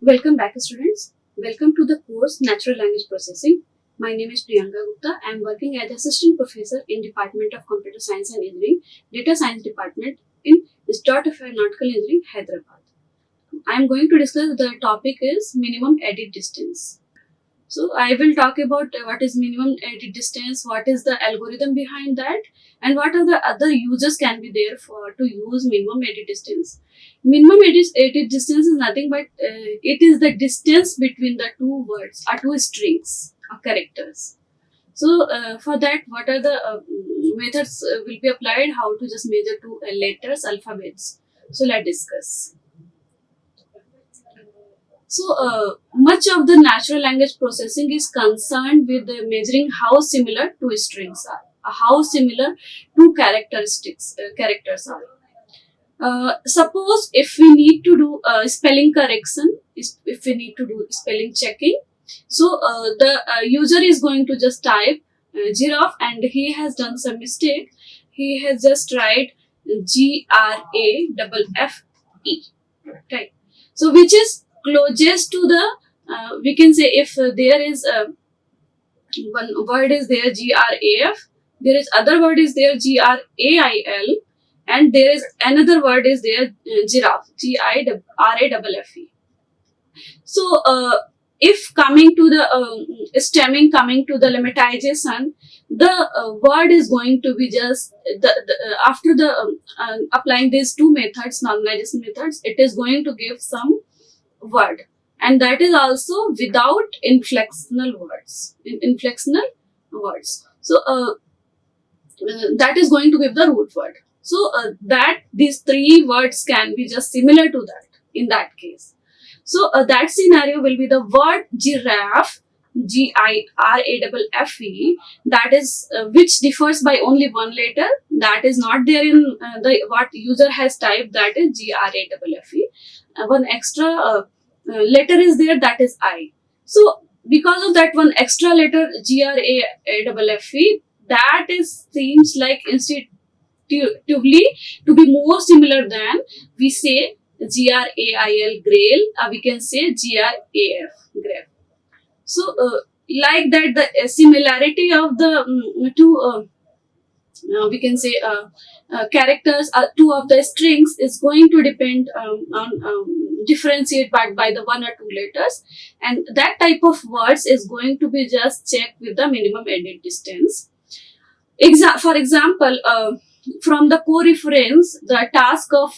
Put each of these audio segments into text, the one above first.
Welcome back, students. Welcome to the course Natural Language Processing. My name is Priyanka Gupta. I am working as Assistant Professor in Department of Computer Science and Engineering, Data Science Department in Institute of Aeronautical Engineering, Hyderabad. I am going to discuss the topic is minimum edit distance. So I will talk about what is minimum edit distance, what is the algorithm behind that, and what are the other uses can be there for to use minimum edit distance. Minimum edit distance is nothing but it is the distance between the two words or two strings or characters. So for that, what are the methods will be applied? How to just measure two letters, alphabets. So let's discuss. So much of the natural language processing is concerned with measuring how similar two strings are, how similar two characters are. Suppose if we need to do spelling correction, if we need to do spelling checking, so the user is going to just type giraffe and he has done some mistake. He has just write GRAFFE, right? So which is closest to the we can say if there is one word is there GRAF, there is other word is there GRAIL, and there is another word is there giraffe, GIRAFFE. So if coming to the stemming, coming to the lemmatization, the word is going to be just after the applying these two methods, normalization methods, it is going to give some word, and that is also without inflectional words. So that is going to give the root word. So that these three words can be just similar to that in that case. So that scenario will be the word giraffe, GIRAFFE, that is which differs by only one letter, that is not there in the what user has typed, that is GRAFFE. One extra letter is there, that is I. So because of that one extra letter GRAFFE, that is seems like instinctively to be more similar than we say GRAIL grail, or we can say GRAF graph. So like that, the similarity of the two we can say characters, two of the strings is going to depend on differentiate by the one or two letters, and that type of words is going to be just checked with the minimum edit distance. For example, from the co-reference, the task of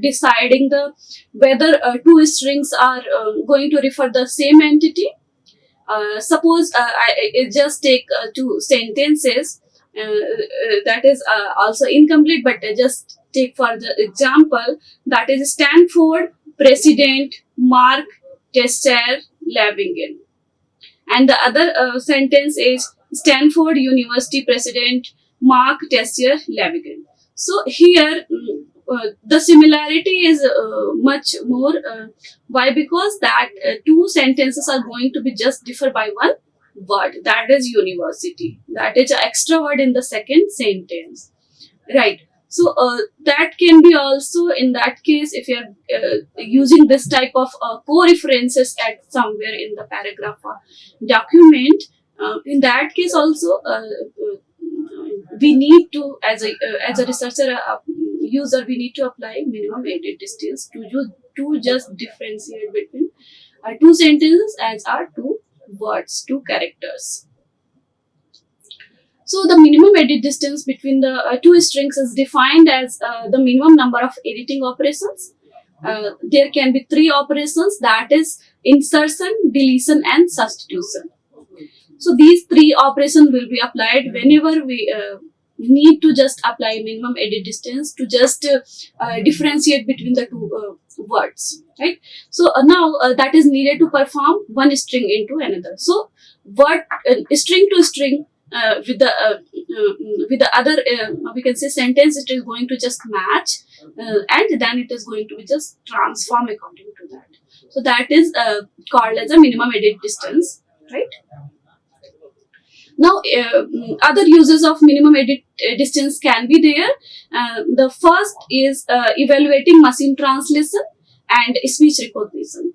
deciding the whether two strings are going to refer the same entity. Suppose I just take two sentences that is also incomplete, but just take for the example, that is Stanford President Mark Teixeira Levingen, and the other sentence is Stanford University President Mark Teixeira Levingen. So here the similarity is much more. Why? Because that two sentences are going to be just differ by one word, that is university, that is an extra word in the second sentence, right? So that can be also in that case if you are using this type of co-references at somewhere in the paragraph or document. In that case also we need to as a researcher user, we need to apply minimum edit distance to just differentiate between two sentences as are two words, two characters. So the minimum edit distance between the two strings is defined as the minimum number of editing operations. There can be three operations, that is insertion, deletion and substitution. So these three operations will be applied whenever we need to just apply minimum edit distance to just differentiate between the two words, right? So now that is needed to perform one string into another. So word string to string with the other we can say sentence, it is going to just match and then it is going to be just transform according to that. So that is called as a minimum edit distance, right? Now, other uses of minimum edit distance can be there. The first is evaluating machine translation and speech recognition.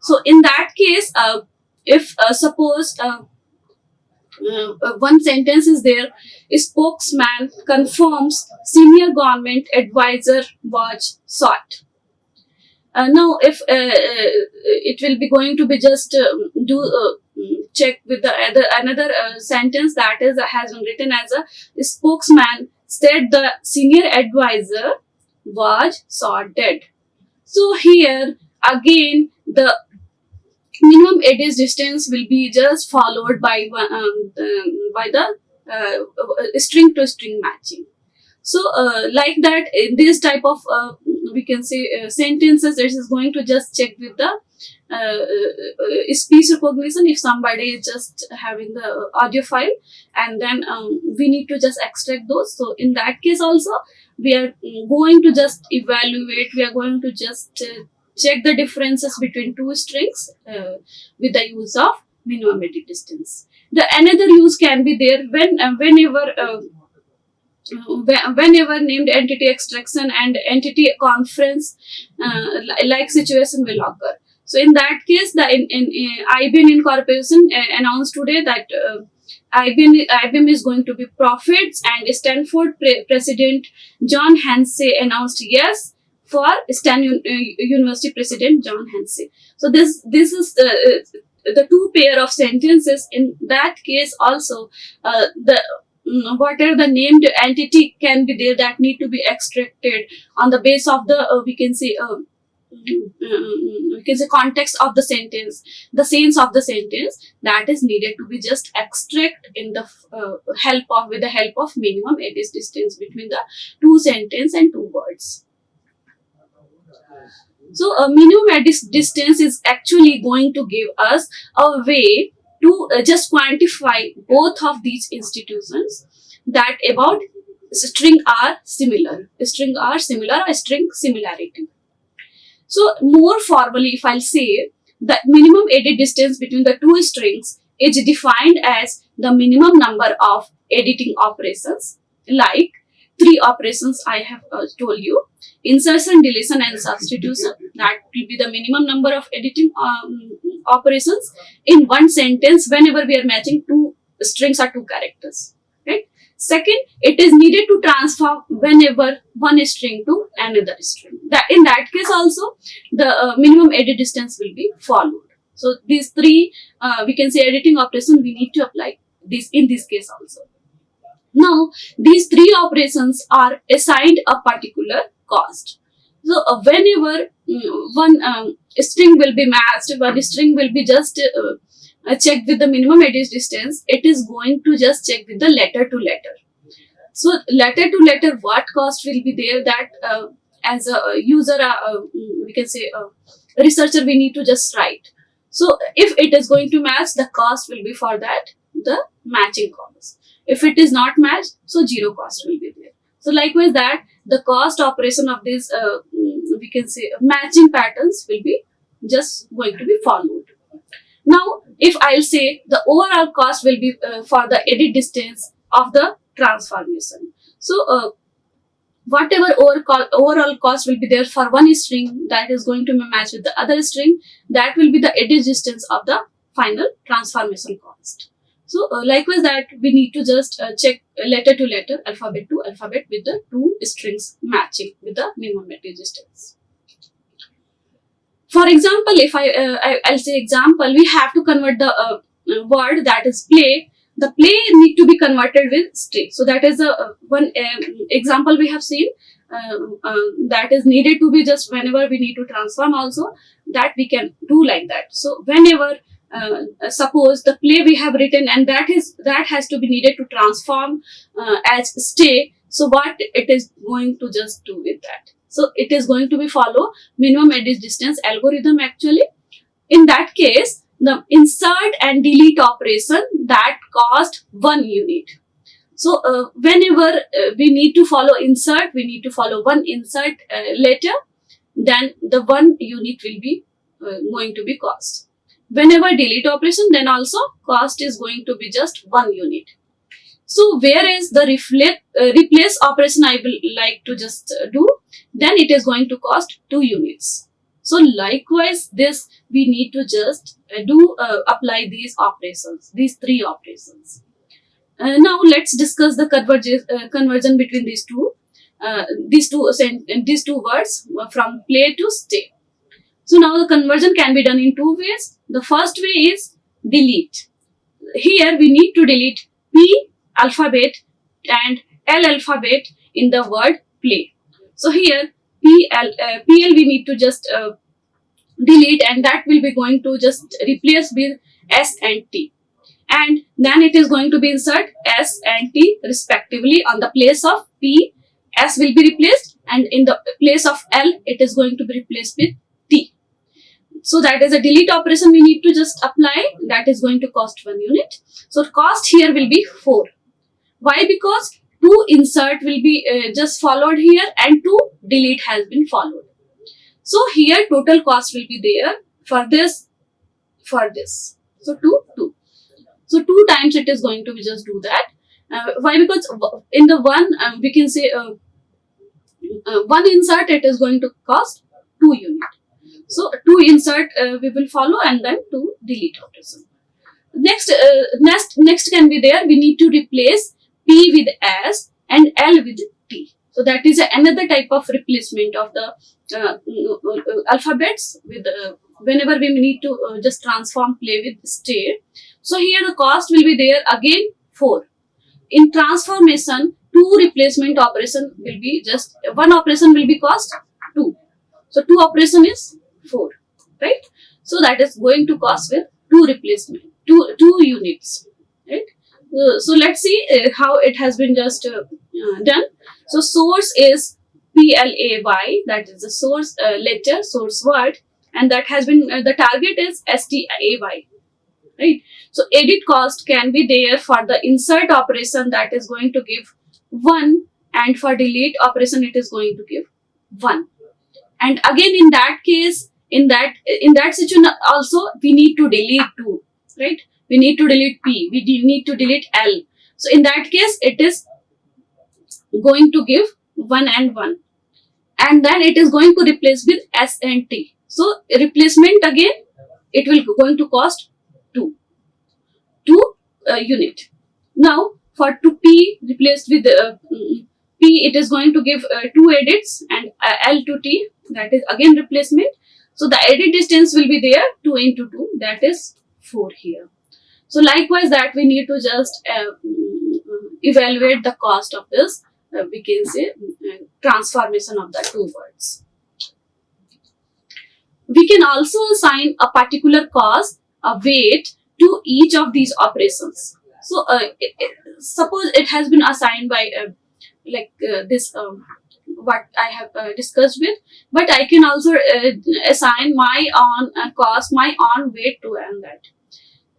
So in that case, if suppose one sentence is there, spokesman confirms senior government advisor was sought. Now if it will be going to be just do check with the other another sentence, that is has been written as a spokesman said the senior advisor was shot dead. So here again the minimum edge distance will be just followed by the string to string matching. So like that, in this type of we can say sentences, it is going to just check with the speech recognition if somebody is just having the audio file, and then we need to just extract those. So in that case also we are going to just evaluate, we are going to just check the differences between two strings with the use of minimum edit distance. The another use can be there when whenever named entity extraction and entity conference like situation will occur. So in that case, the IBM Incorporation announced today that IBM is going to be profits, and Stanford President John Hansey announced yes for University President John Hansey. So this is the two pair of sentences. In that case also, the whatever the named entity can be there, that need to be extracted on the base of the we can say context of the sentence, the sense of the sentence, that is needed to be just extract in the with the help of minimum edge distance between the two sentence and two words. So a minimum edge distance is actually going to give us a way to just quantify both of these institutions, that about string are similar, or string similarity. So more formally, if I'll say, the minimum edit distance between the two strings is defined as the minimum number of editing operations, like three operations I have told you: insertion, deletion, and substitution. That will be the minimum number of editing operations in one sentence whenever we are matching two strings or two characters. Right. Second, it is needed to transfer whenever one string to another string. That in that case also, the minimum edit distance will be followed. So these three we can say editing operation we need to apply this in this case also. Now these three operations are assigned a particular cost. So whenever one string will be matched, one string will be just checked with the minimum edit distance, it is going to just check with the letter to letter. So letter to letter, what cost will be there, that as a user, we can say a researcher, we need to just write. So if it is going to match, the cost will be for that the matching cost. If it is not matched, so zero cost will be there. So likewise that the cost operation of this we can say matching patterns will be just going to be followed. Now if I'll say the overall cost will be for the edit distance of the transformation. So whatever overall cost will be there for one string that is going to be matched with the other string, that will be the edit distance of the final transformation cost. So likewise that we need to just check letter to letter, alphabet to alphabet, with the two strings matching with the minimum edit distance. For example, if I'll say example, we have to convert the word that is play. The play need to be converted with stay. So that is one example we have seen that is needed to be just whenever we need to transform also, that we can do like that. So whenever suppose the play we have written and that has to be needed to transform as stay. So what it is going to just do with that? So it is going to be follow minimum edit distance algorithm actually. In that case, the insert and delete operation that cost 1 unit. So whenever we need to follow insert, we need to follow one insert letter, then the 1 unit will be going to be cost. Whenever delete operation, then also cost is going to be just 1 unit. So whereas the replace operation I will like to just do, then it is going to cost 2 units. So likewise, this we need to just apply these operations, these three operations. Now let's discuss the conversion between these two words from play to stay. So now the conversion can be done in two ways. The first way is delete. Here we need to delete P alphabet and L alphabet in the word play. So here PL we need to just delete, and that will be going to just replace with S and T. And then it is going to be insert S and T respectively. On the place of P, S will be replaced, and in the place of L, it is going to be replaced with T. So that is a delete operation we need to just apply. That is going to cost 1 unit. So cost here will be 4. Why? Because 2 insert will be just followed here and 2 delete has been followed. So here total cost will be there for this, for this. So 2. So 2 times it is going to be just do that. Why? Because in the one, we can say one insert, it is going to cost 2 unit. So 2 insert we will follow, and then 2 delete operation. Next can be there. We need to replace P with S and L with T. So that is another type of replacement of the alphabets with whenever we need to just transform play with stay. So here the cost will be there again 4. In transformation, 2 replacement operation will be just 1 operation will be cost 2. So 2 operation is 4, right? So that is going to cost with 2 replacement, 2 units, right? So let's see how it has been just done. So source is PLAY, that is the source letter, source word, and that has been the target is STAY, right? So edit cost can be there for the insert operation, that is going to give 1, and for delete operation it is going to give 1. And again in that case, in that situation also we need to delete 2, right? We need to delete P, we need to delete L. So in that case it is going to give 1 and 1, and then it is going to replace with S and T. So replacement again it will going to cost 2 unit. Now for to P replaced with P, it is going to give 2 edits, and L to T, that is again replacement. So the edit distance will be there 2 into 2, that is 4 here. So likewise that we need to just evaluate the cost of this we can say transformation of the 2 words. We can also assign a particular cost, a weight to each of these operations. So suppose it has been assigned by this what I have discussed with, but I can also assign my own cost, my own weight to that.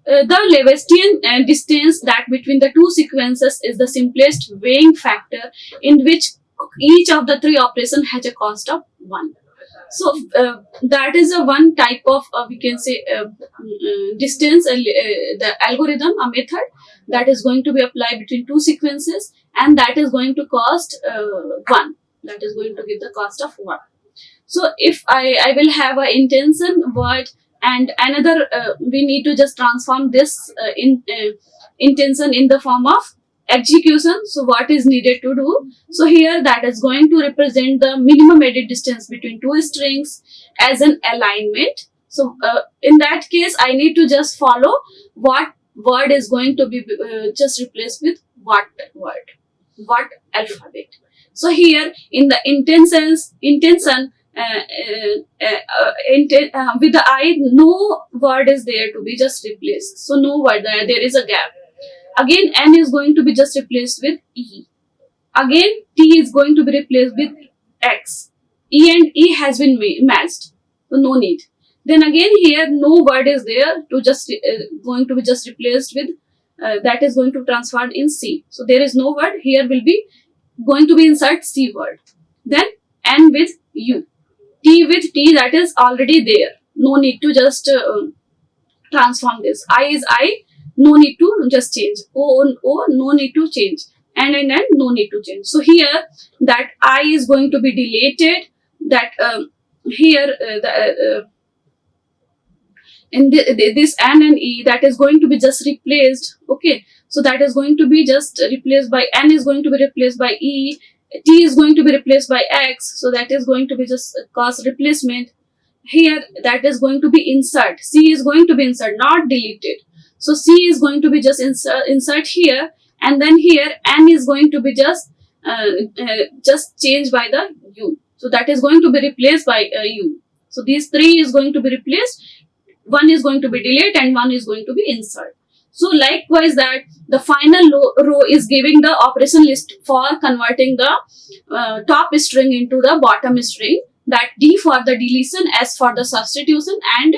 The Lewisian distance that between the 2 sequences is the simplest weighing factor in which each of the 3 operations has a cost of 1. So that is a one type of we can say distance, the algorithm, a method that is going to be applied between 2 sequences, and that is going to cost 1. That is going to give the cost of 1. So if I will have an intention word and another, we need to just transform this intention in the form of execution. So what is needed to do? So here that is going to represent the minimum edit distance between 2 strings as an alignment. So in that case, I need to just follow what word is going to be just replaced with what word, what alphabet. So here in the intention with the I, no word is there to be just replaced. So no word, there is a gap. Again N is going to be just replaced with E. Again T is going to be replaced with X. E and E has been matched, so no need. Then again here no word is there to just going to be just replaced with that is going to transform in C. So there is no word, here will be going to be insert C word. Then N with U. T with T, that is already there. No need to just transform this. I is I, no need to just change. O, no need to change. And no need to change. So here that I is going to be deleted. That here in this N and E, that is going to be just replaced. Okay, so that is going to be just replaced by N, is going to be replaced by E, T is going to be replaced by X, so that is going to be just cost replacement. Here that is going to be insert, C is going to be insert, not deleted. So C is going to be just insert here, and then here N is going to be just changed by the U, so that is going to be replaced by U. So these three is going to be replaced, one is going to be delete and one is going to be insert. So likewise that the final row is giving the operation list for converting the top string into the bottom string, that D for the deletion, S for the substitution, and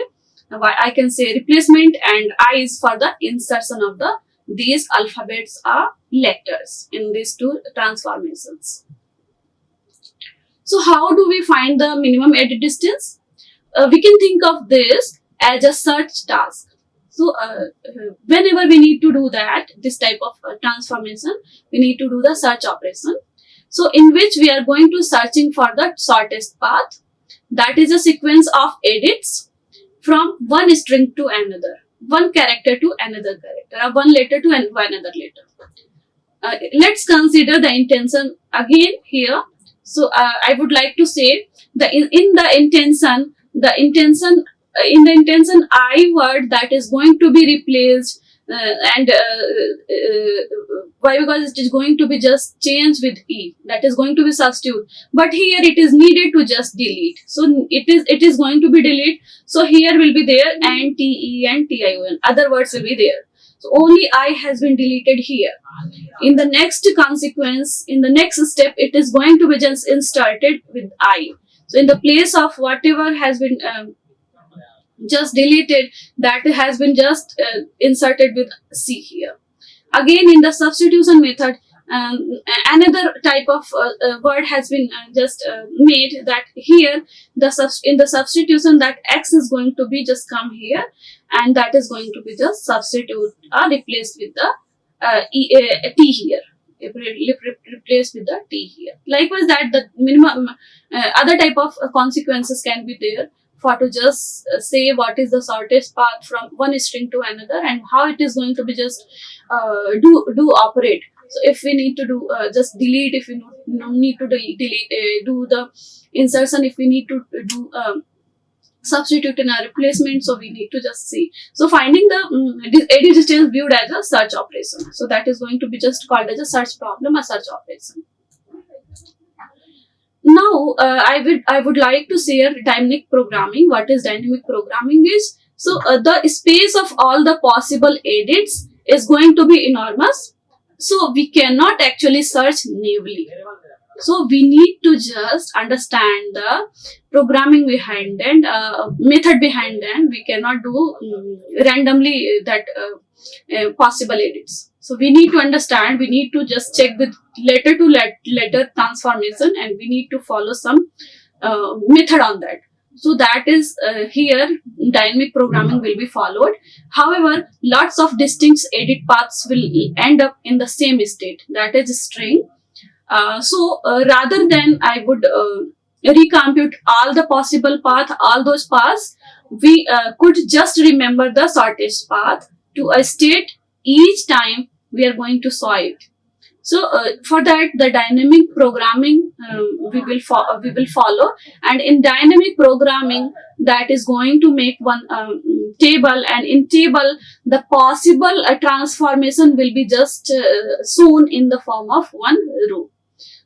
I can say replacement, and I is for the insertion of these alphabets or letters in these two transformations. So how do we find the minimum edit distance? We can think of this as a search task. So whenever we need to do that, this type of transformation, we need to do the search operation. So in which we are going to searching for the shortest path, that is a sequence of edits from one string to another, one character to another character, or one letter to another letter. Let's consider the intention again here. So I would like to say the in the intention in the intention I word, that is going to be replaced and why? Because it is going to be just changed with E, that is going to be substitute, but here it is needed to just delete, so it is going to be delete. So here will be there and TE and TION, other words will be there. So only I has been deleted here. In the next consequence, in the next step, it is going to be just inserted with I. So in the place of whatever has been just deleted, that has been just inserted with C here. Again, in the substitution method, another type of word has been just made, that here in the substitution, that X is going to be just come here, and that is going to be just substitute or replaced with the T here. Replaced with the T here. Likewise, that the minimum other type of consequences can be there for to just say what is the shortest path from one string to another, and how it is going to be just do operate. So if we need to do just delete, if we need to delete do the insertion, if we need to do substitute in a replacement, so we need to just see. So finding the edit distance viewed as a search operation, so that is going to be just called as a search problem, a search operation. Now I would like to share dynamic programming. What is dynamic programming is, so the space of all the possible edits is going to be enormous, so we cannot actually search naively. So we need to just understand the programming behind and method behind, and we cannot do randomly that possible edits. So we need to understand, we need to just check with letter to letter transformation, and we need to follow some method on that. So that is here dynamic programming will be followed. However, lots of distinct edit paths will end up in the same state, that is string. So rather than I would recompute all the possible path, all those paths, we could just remember the shortest path to a state each time we are going to saw it. So for that, the dynamic programming we will follow, and in dynamic programming, that is going to make one table, and in table the possible transformation will be just shown in the form of one row.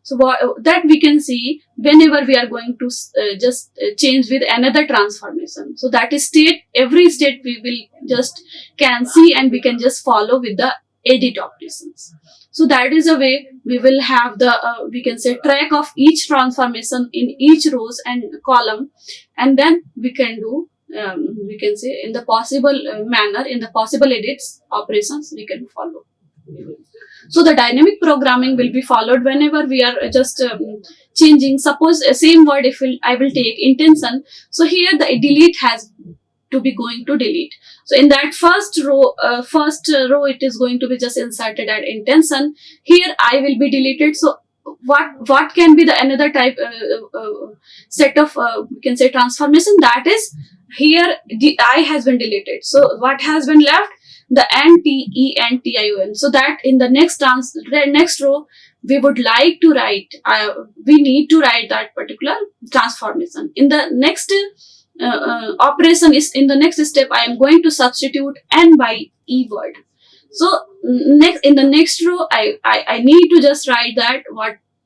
So that we can see whenever we are going to just change with another transformation. So that is state, every state we will just can see, and we can just follow with the edit operations. So that is a way we will have the we can say track of each transformation in each rows and column, and then we can do we can say in the possible manner, in the possible edits operations we can follow. So the dynamic programming will be followed whenever we are just changing. Suppose same word, if I will take intention. So here the delete has to be going to delete. So in that first row it is going to be just inserted at intention. Here I will be deleted. So what can be the another type set of we can say transformation, that is here the I has been deleted. So what has been left? The N, T, E, and T, I, O, N. So that in the next row we would like to write, we need to write that particular transformation. In the next operation is in the next step, I am going to substitute N by E word. So next in the next row, I need to just write that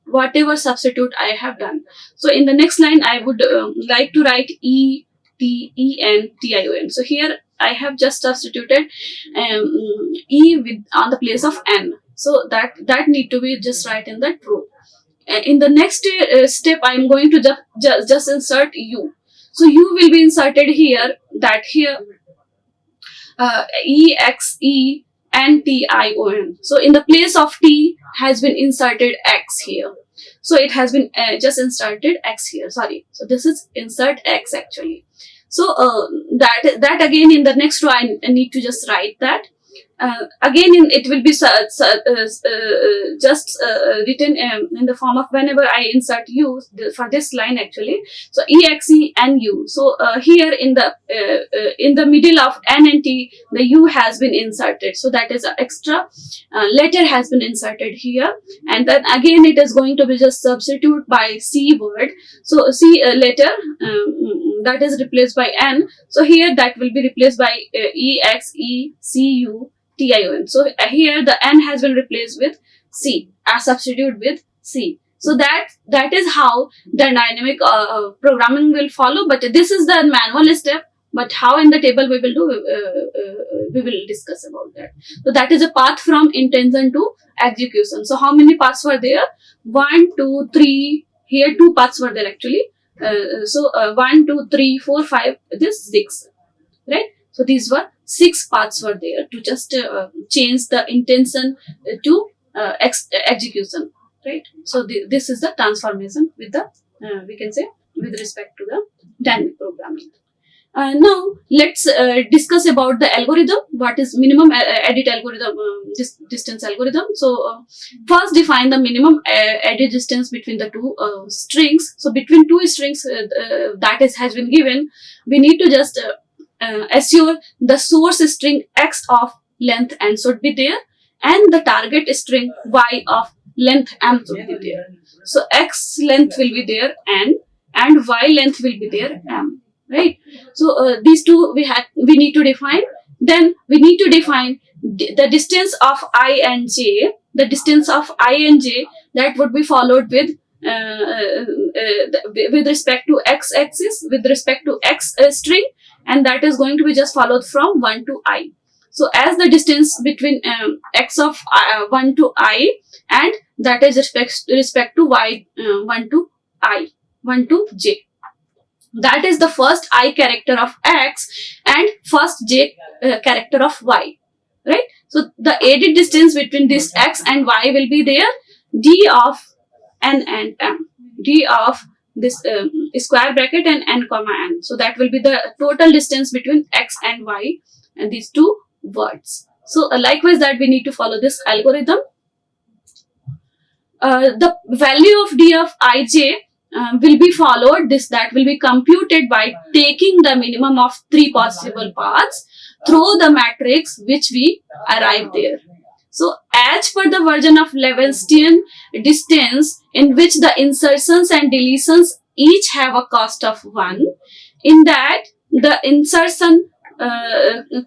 whatever substitute I have done. So in the next line, I would like to write E, T, E, N, T, I, O, N. So here I have just substituted E with on the place of N. So that need to be just right in that row. In the next step, I am going to just insert U. So U will be inserted here. That here E, X, E, and T, I, O, N. So in the place of T has been inserted X here. So it has been just inserted X here. Sorry. So this is insert X actually. So that again in the next row I need to just write that. Again it will be just written in the form of whenever I insert U for this line actually. So E, X, E, and U. So here in the middle of N and T, the U has been inserted. So that is an extra letter has been inserted here. And then again it is going to be just substitute by C word. So C letter that is replaced by N. So here that will be replaced by E, X, E, C, U, T, I, O, N. So here the N has been replaced with C, a substitute with C. So that is how the dynamic programming will follow. But this is the manual step. But how in the table we will do, we will discuss about that. So that is a path from intention to execution. So how many paths were there? 1, 2, 3. Here 2 paths were there actually. So 1, 2, 3, 4, 5. This 6, right? So these were 6 paths were there to just change the intention to execution, right? So this is the transformation with the we can say with respect to the dynamic programming. Now let's discuss about the algorithm. What is minimum edit algorithm, distance algorithm? So first define the minimum edit distance between the two strings. So between two strings that has been given, we need to just assure the source string X of length N should be there, and the target string Y of length M should be there. So X length will be there and Y length will be there M. Right. So these two we need to define. Then we need to define the distance of I and J. The distance of I and J that would be followed with respect to X axis, with respect to X string, and that is going to be just followed from 1 to I. So as the distance between X of 1 to I, and that is respect to Y 1 to I, 1 to J. That is the first I character of X and first J character of Y, right? So the added distance between this X and Y will be there, D of N and M, D of this square bracket and N comma N. So that will be the total distance between X and Y and these two words. So likewise that we need to follow this algorithm. The value of D of Ij will be followed. That will be computed by taking the minimum of 3 possible paths through the matrix which we arrive there. So as per the version of Levenshtein distance, in which the insertions and deletions each have a cost of 1, in that the insertion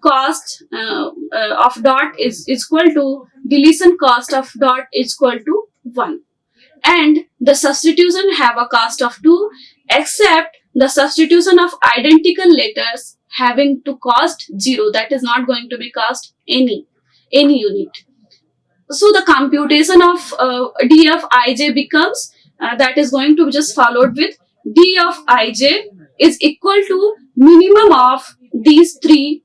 cost of dot is equal to deletion cost of dot is equal to 1. And the substitution have a cost of 2, except the substitution of identical letters having to cost 0. That is not going to be cost any unit. So the computation of D of Ij becomes that is going to be just followed with D of Ij is equal to minimum of these 3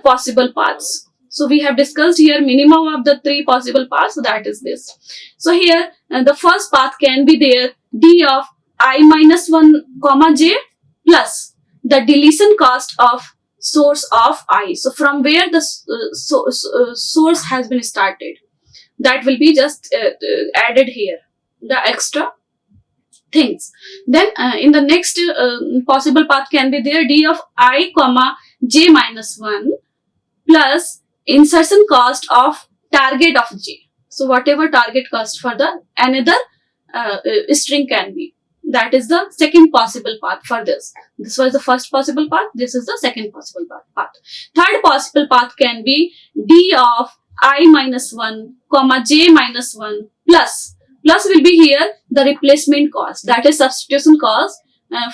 possible paths. So we have discussed here minimum of the 3 possible paths. So that is this. So here the first path can be there, D of I minus 1 comma J plus the deletion cost of source of I. So from where the source has been started, that will be just added here. the extra things. Then in the next possible path can be there d of I comma j minus 1 plus insertion cost of target of j. So whatever target cost for the another string can be. That is the second possible path for this. This was the first possible path. This is the second possible path. Third possible path can be d of I minus 1 comma j minus 1 plus. Plus will be here the replacement cost. That is substitution cost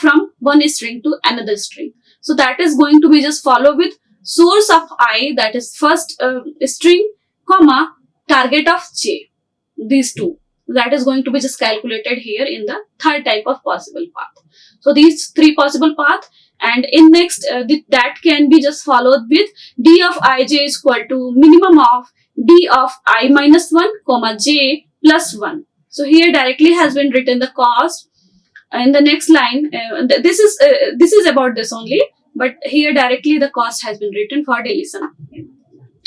from one string to another string. So that is going to be just follow with source of I, that is first string, comma target of j. These two. That is going to be just calculated here in the third type of possible path. So these three possible path, and in next that can be just followed with d of ij is equal to minimum of d of I minus 1 comma j plus 1. So here directly has been written the cost. In the next line, this is about this only, but here directly the cost has been written for deletion.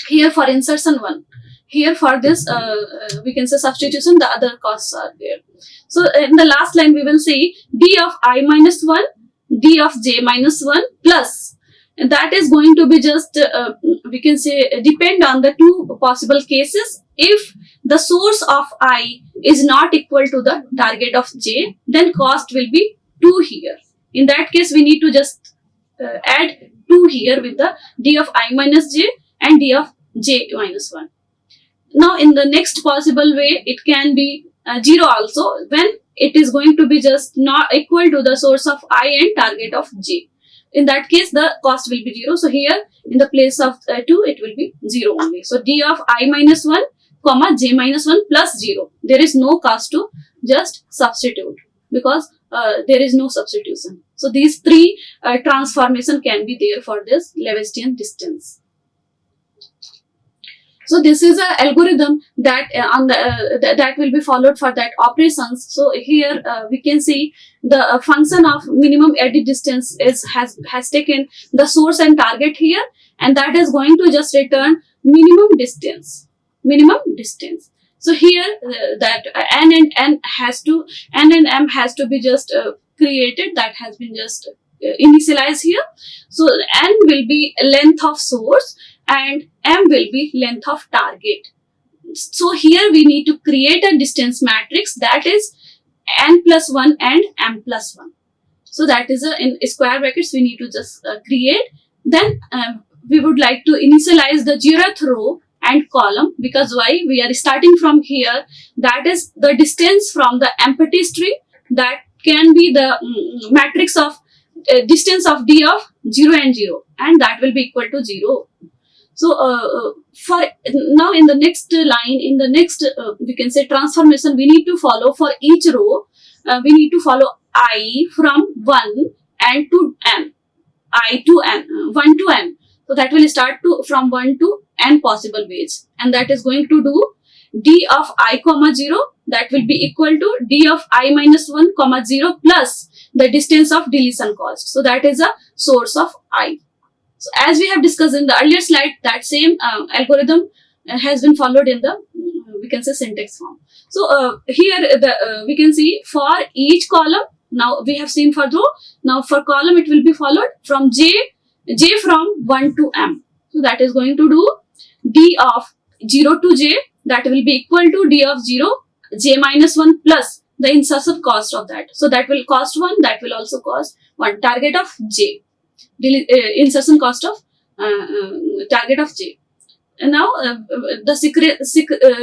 Here for insertion 1. Here for this, we can say substitution, the other costs are there. So in the last line, we will see d of I minus 1, d of j minus 1 plus. And that is going to be just, we can say, depend on the two possible cases. If the source of I is not equal to the target of j, then cost will be 2 here. In that case, we need to just add 2 here with the d of I minus j and d of j minus 1. Now, in the next possible way, it can be 0 also, when it is going to be just not equal to the source of I and target of j. In that case, the cost will be 0. So here, in the place of 2, it will be 0 only. So d of I minus 1, comma j minus 1 plus 0. There is no cost to just substitute because there is no substitution. So these three transformation can be there for this Lewisian distance. So this is an algorithm that that will be followed for that operations. So here we can see the function of minimum edit distance has taken the source and target here, and that is going to just return minimum distance. So here that n and m has to be just created. That has been just initialized here. So n will be length of source and m will be length of target. So here we need to create a distance matrix, that is n plus 1 and m plus 1. So that is in square brackets we need to just create. Then we would like to initialize the 0th row and column, because why? We are starting from here. That is the distance from the empty string. That can be the matrix of distance of d of 0 and 0, and that will be equal to 0. So for now, in the next line, in the next we can say transformation, we need to follow for each row. We need to follow I from 1 and to m. I to n, 1 to n. So that will start to from 1 to n possible ways, and that is going to do d of I comma 0. That will be equal to d of I minus 1 comma 0 plus the distance of deletion cost. So that is a source of I. So as we have discussed in the earlier slide, that same algorithm has been followed in the we can say syntax form. So here we can see for each column. Now we have seen for row. Now for column it will be followed from j from 1 to m. So that is going to do d of 0 to j. That will be equal to d of 0 j minus 1 plus the insertion cost of that. So that will cost 1. That will also cost 1. Target of j. Insertion cost of target of j. And now the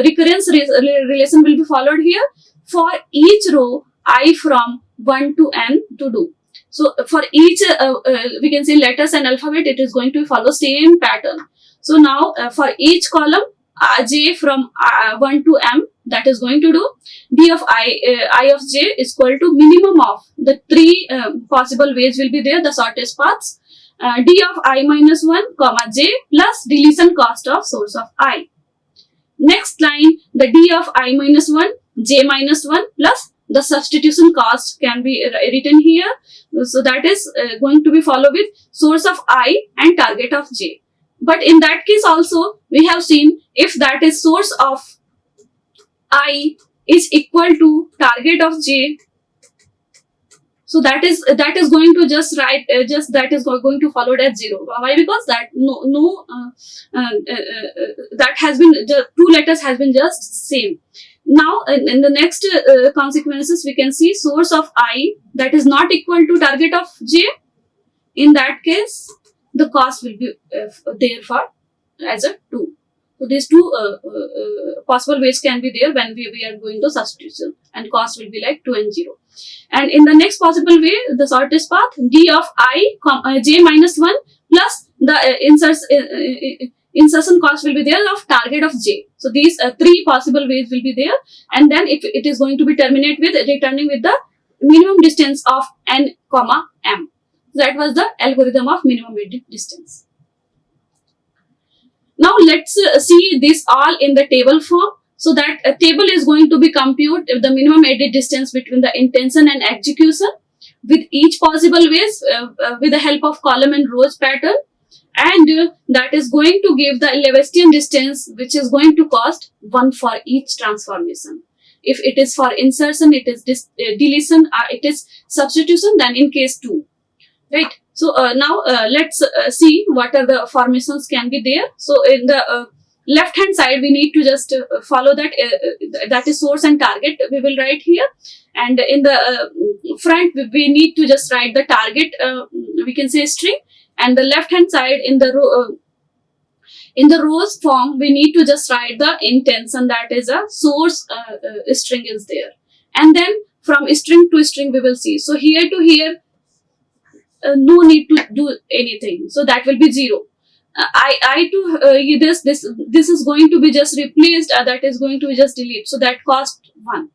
recurrence relation will be followed here for each row I from 1 to n to do. So for each we can say letters and alphabet, it is going to follow same pattern. So now for each column j from 1 to m, that is going to do d of I of j is equal to minimum of the 3 possible ways will be there, the shortest paths. D of I minus 1 comma j plus deletion cost of source of I. Next line, the d of I minus 1 j minus 1 plus the substitution cost can be written here. So that is going to be followed with source of I and target of j. But in that case also we have seen if that is source of I is equal to target of j. So that is going to just write just that is going to followed as 0. Why? Because that that has been two letters has been just same. Now in the next consequences, we can see source of I that is not equal to target of j. In that case, the cost will be there for as a 2. So these two possible ways can be there when we are going to substitution, and cost will be like 2 and 0. And in the next possible way, the shortest path, d of I, j minus 1 plus the insertion cost will be there of target of j. So these three possible ways will be there, and then it is going to be terminate with returning with the minimum distance of n comma m. That was the algorithm of minimum edit distance. Now let's see this all in the table form. So that a table is going to be compute the minimum edit distance between the intention and execution with each possible ways with the help of column and rows pattern, and that is going to give the Lewisian distance, which is going to cost 1 for each transformation. If it is for insertion, it is deletion, it is substitution, then in case 2, right? So now let's see what are the formations can be there. So in the left hand side, we need to just follow that that is source and target we will write here, and in the front we need to just write the target, we can say string, and the left hand side in the row in the rows form we need to just write the intention, that is a source string is there, and then from string to string we will see. So here to here no need to do anything, so that will be 0. I to this is going to be just replaced, that is going to be just delete, so that cost 1.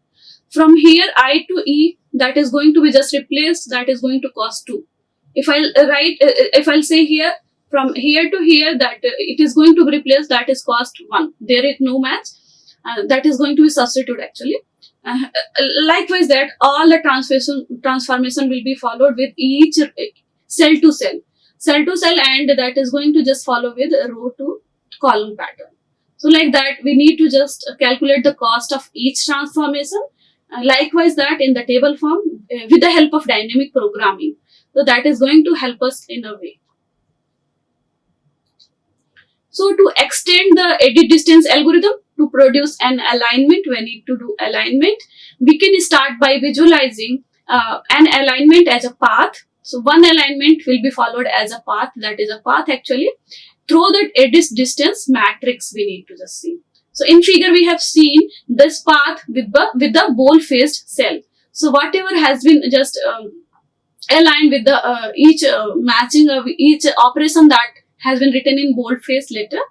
From here I to E, that is going to be just replaced, that is going to cost 2. If I'll write if I'll say here from here to here, that it is going to be replaced, that is cost 1. There is no match, that is going to be substitute actually. Likewise, that all the transformation will be followed with each cell to cell, and that is going to just follow with row to column pattern. So like that we need to just calculate the cost of each transformation. Likewise, that in the table form with the help of dynamic programming. So that is going to help us in a way. So to extend the edit distance algorithm to produce an alignment, we need to do alignment. We can start by visualizing an alignment as a path. So one alignment will be followed as a path, that is a path actually, through the edit distance matrix we need to just see. So in figure we have seen this path with the bold-faced cell. So whatever has been just aligned with the each matching of each operation that has been written in bold-faced letter,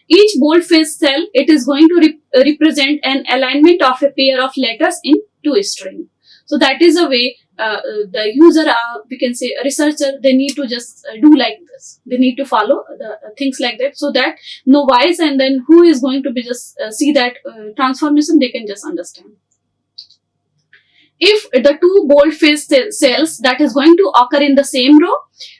each bold-faced cell, it is going to represent an alignment of a pair of letters in two string. So that is a way the user, we can say a researcher, they need to just do like this. They need to follow the things like that, so that no wise and then who is going to be just see that transformation, they can just understand. If the two bold-faced cells that is going to occur in the same row,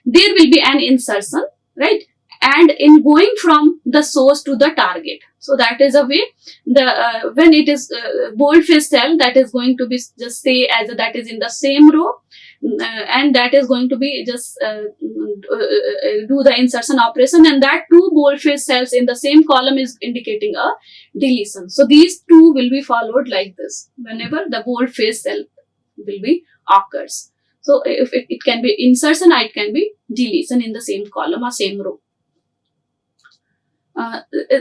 there will be an insertion, right? And in going from the source to the target. So that is a way the when it is bold-faced cell, that is going to be just say as that is in the same row, and that is going to be just do the insertion operation, and that two bold-faced cells in the same column is indicating a deletion. So these two will be followed like this whenever the bold-faced cell will be occurs. So if it can be insertion, it can be deletion in the same column or same row.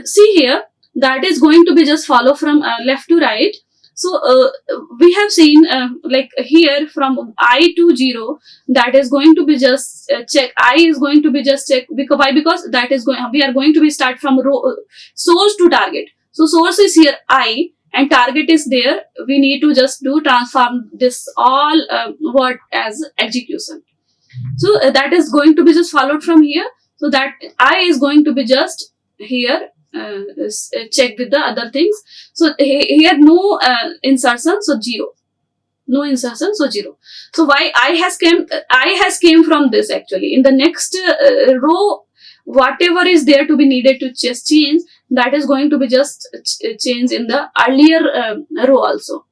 See here, that is going to be just follow from left to right. So we have seen like here from I to 0, that is going to be just check. I is going to be just check because why? Because that is going, we are going to be start from row source to target. So source is here I and target is there. We need to just do transform this all word as execution. So that is going to be just followed from here. So that I is going to be just here check with the other things. So here no insertion, so 0. No insertion, so 0. So why I has came from this actually. In the next row, whatever is there to be needed to just change, that is going to be just changed in the earlier row also.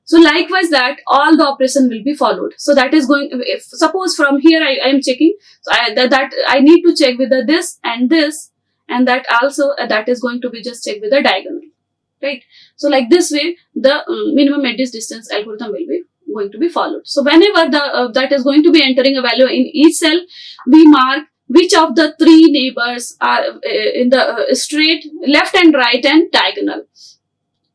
So likewise that all the operation will be followed. So that is going, if suppose from here I am checking, so that I need to check with the this, and that also that is going to be just checked with the diagonal, right? So like this way the minimum edge distance algorithm will be going to be followed. So whenever the that is going to be entering a value in each cell, we mark which of the three neighbors are in the straight, left and right and diagonal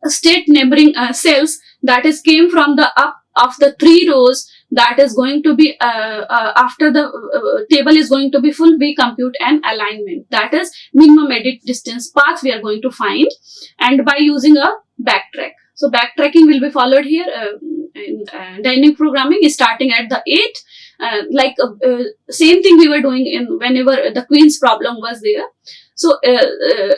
state neighboring cells that is came from the up of the three rows, that is going to be after the table is going to be full, we compute an alignment, that is minimum edit distance path we are going to find, and by using a backtrack. So backtracking will be followed here in dynamic programming starting at the 8, same thing we were doing in whenever the queen's problem was there. So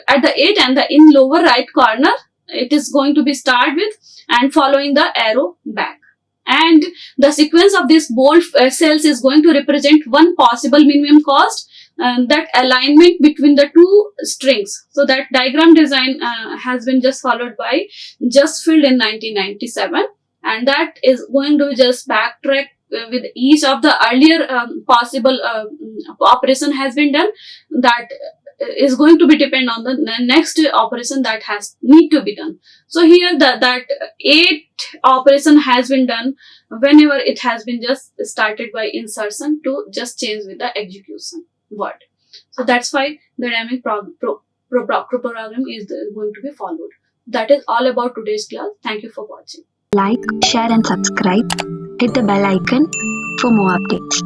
at the 8 and the in lower right corner, it is going to be start with and following the arrow back, and the sequence of these bold cells is going to represent one possible minimum cost, that alignment between the two strings. So that diagram design has been just followed by Justfield in 1997, and that is going to just backtrack with each of the earlier possible operation has been done, that is going to be depend on the next operation that has need to be done. So here that 8 operation has been done whenever it has been just started by insertion to just change with the execution word. So that's why the dynamic program is going to be followed. That is all about today's class. Thank you for watching. Like, share and subscribe. Hit the bell icon for more updates.